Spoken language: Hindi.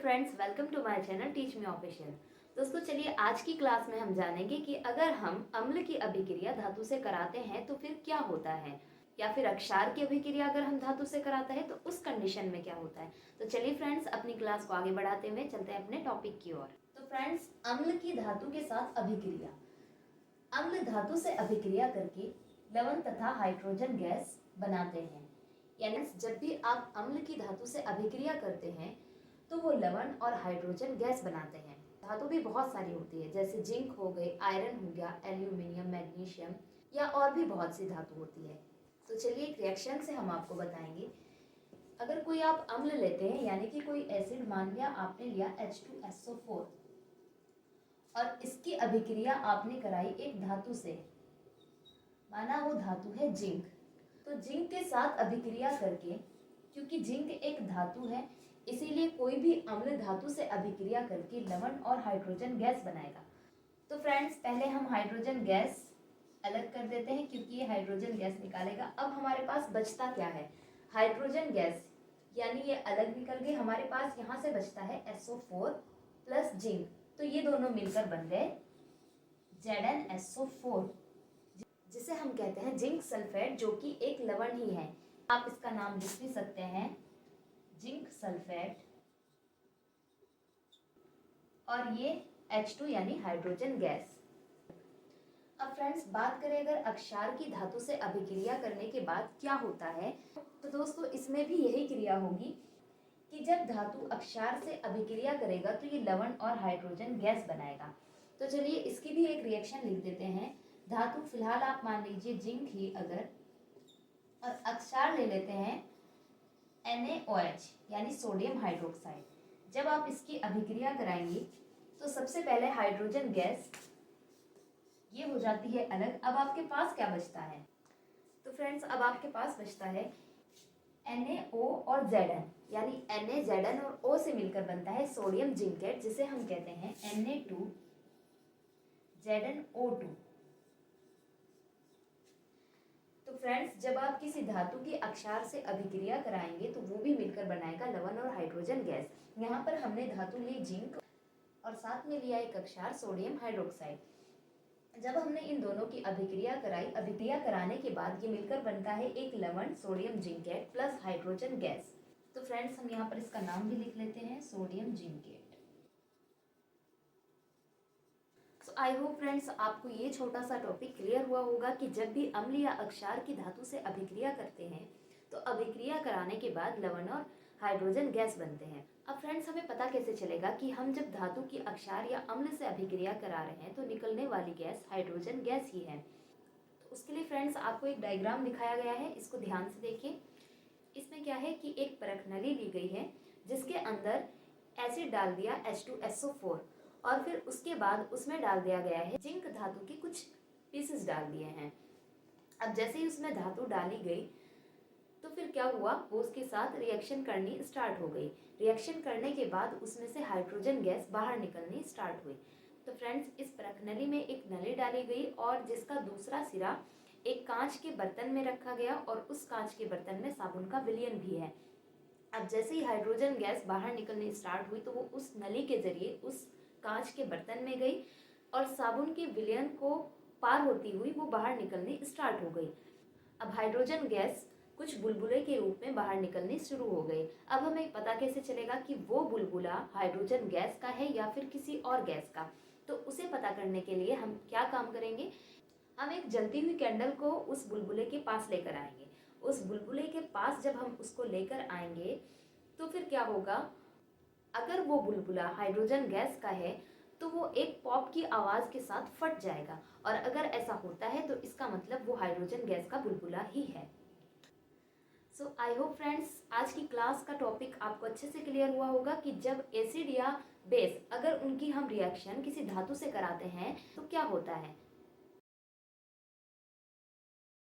Friends, welcome to my channel teach me official. दोस्तों चलिए आज की क्लास में हम जानेंगे कि अगर हम अम्ल की अभिक्रिया धातु से कराते हैं तो फिर क्या होता है, या फिर अक्षार की अभिक्रिया अगर हम धातु से कराते हैं तो उस कंडीशन में क्या होता है। तो चलिए फ्रेंड्स, अपनी क्लास को आगे बढ़ाते हुए चलते हैं अपने टॉपिक की ओर। तो फ्रेंड्स, अम्ल की धातु के साथ अभिक्रिया। अम्ल धातु से अभिक्रिया करके लवण तथा हाइड्रोजन गैस बनाते हैं। यानी जब भी आप अम्ल की धातु से अभिक्रिया करते हैं तो वो लवण और हाइड्रोजन गैस बनाते हैं। धातु भी बहुत सारी होती है, जैसे जिंक हो गई, आयरन हो गया, एल्यूमिनियम, मैग्नीशियम या और भी बहुत सी धातु होती है। तो चलिए एक रिएक्शन से हम आपको बताएंगे। अगर कोई आप अम्ल लेते हैं, यानी कि कोई एसिड, मान लिया आपने लिया H2SO4 और इसकी अभिक्रिया आपने कराई एक धातु से, माना वो धातु है जिंक। तो जिंक के साथ अभिक्रिया करके, क्योंकि जिंक एक धातु है इसीलिए कोई भी अम्ल धातु से अभिक्रिया करके लवण और हाइड्रोजन गैस बनाएगा। तो फ्रेंड्स, पहले हम हाइड्रोजन गैस अलग कर देते हैं क्योंकि ये हाइड्रोजन गैस निकालेगा। अब हमारे पास बचता क्या है, हाइड्रोजन गैस, यानी ये अलग निकल गई। हमारे पास यहाँ से बचता है SO4 प्लस जिंक, तो ये दोनों मिलकर बन गए ZnSO4, जिसे हम कहते हैं जिंक सल्फेट, जो कि एक लवण ही है। आप इसका नाम लिख भी सकते हैं जिंक सल्फेट, और ये H2 यानी हाइड्रोजन गैस। अब फ्रेंड्स, बात करें अगर अक्षार की धातु से अभिक्रिया करने के बाद क्या होता है, तो दोस्तों इसमें भी यही क्रिया होगी कि जब धातु अक्षार से अभिक्रिया करेगा तो ये लवण और हाइड्रोजन गैस बनाएगा। तो चलिए इसकी भी एक रिएक्शन लिख देते हैं। धातु फिलहाल आप मान लीजिए जिंक ही अगर, और अक्षार ले लेते हैं NaOH यानी सोडियम हाइड्रोक्साइड। जब आप इसकी अभिक्रिया कराएंगे तो सबसे पहले हाइड्रोजन गैस ये हो जाती है अलग। अब आपके पास क्या बचता है, तो फ्रेंड्स अब आपके पास बचता है NaO और Zn, यानी Na Zn और O से मिलकर बनता है सोडियम जिंकेट, जिसे हम कहते हैं Na2ZnO2। तो फ्रेंड्स, जब आप किसी धातु की अक्षार से अभिक्रिया कराएंगे तो वो भी मिलकर बनाएगा लवण और हाइड्रोजन गैस। यहाँ पर हमने धातु ली जिंक और साथ में लिया एक अक्षार सोडियम हाइड्रोक्साइड। जब हमने इन दोनों की अभिक्रिया कराई, अभिक्रिया कराने के बाद ये मिलकर बनता है एक लवण sodium zincate plus hydrogen gas. तो फ्रेंड्स, हम यहाँ पर इसका नाम भी लिख लेते हैं सोडियम जिंकेट। तो आई होप फ्रेंड्स आपको ये छोटा सा टॉपिक क्लियर हुआ होगा कि जब भी अम्ल या अक्षार की धातु से अभिक्रिया करते हैं तो अभिक्रिया कराने के बाद लवण और हाइड्रोजन गैस बनते हैं। अब फ्रेंड्स, हमें पता कैसे चलेगा कि हम जब धातु की अक्षार या अम्ल से अभिक्रिया करा रहे हैं तो निकलने वाली गैस हाइड्रोजन गैस ही है। तो उसके लिए फ्रेंड्स आपको एक डायग्राम दिखाया गया है, इसको ध्यान से देखिए। इसमें क्या है कि एक परख नली ली गई है जिसके अंदर एसिड डाल दिया H2SO4 और फिर उसके बाद उसमें डाल दिया गया है जिंक धातु के कुछ पीसेस डाल दिए हैं। अब जैसे ही उसमें धातु डाली गई तो फिर क्या हुआ, वो उसके साथ रिएक्शन करनी स्टार्ट हो गई। रिएक्शन करने के बाद उसमें से हाइड्रोजन गैस बाहर निकलनी स्टार्ट हुई। तो फ्रेंड्स, इस परखनली में एक नली डाली गई और जिसका दूसरा सिरा एक कांच के बर्तन में रखा गया और उस कांच के बर्तन में साबुन का विलयन भी है। अब जैसे ही हाइड्रोजन गैस बाहर निकलनी स्टार्ट हुई तो वो उस नली के जरिए उस कांच के बर्तन में गई और साबुन के विलयन को पार होती हुई वो बाहर निकलनी स्टार्ट हो गई। अब हाइड्रोजन गैस कुछ बुलबुले के रूप में बाहर निकलनी शुरू हो गई। अब हमें पता कैसे चलेगा कि वो बुलबुला हाइड्रोजन गैस का है या फिर किसी और गैस का। तो उसे पता करने के लिए हम क्या काम करेंगे, हम एक जलती हुई कैंडल को उस बुलबुले के पास लेकर आएंगे। उस बुलबुले के पास जब हम उसको लेकर आएंगे तो फिर क्या होगा, अगर वो बुलबुला हाइड्रोजन गैस का है तो वो एक पॉप की आवाज़ के साथ फट जाएगा, और अगर ऐसा होता है तो इसका मतलब वो हाइड्रोजन गैस का बुलबुला ही है। सो आई होप फ्रेंड्स आज की क्लास का टॉपिक आपको अच्छे से क्लियर हुआ होगा कि जब एसिड या बेस अगर उनकी हम रिएक्शन किसी धातु से कराते हैं तो क्या होता है।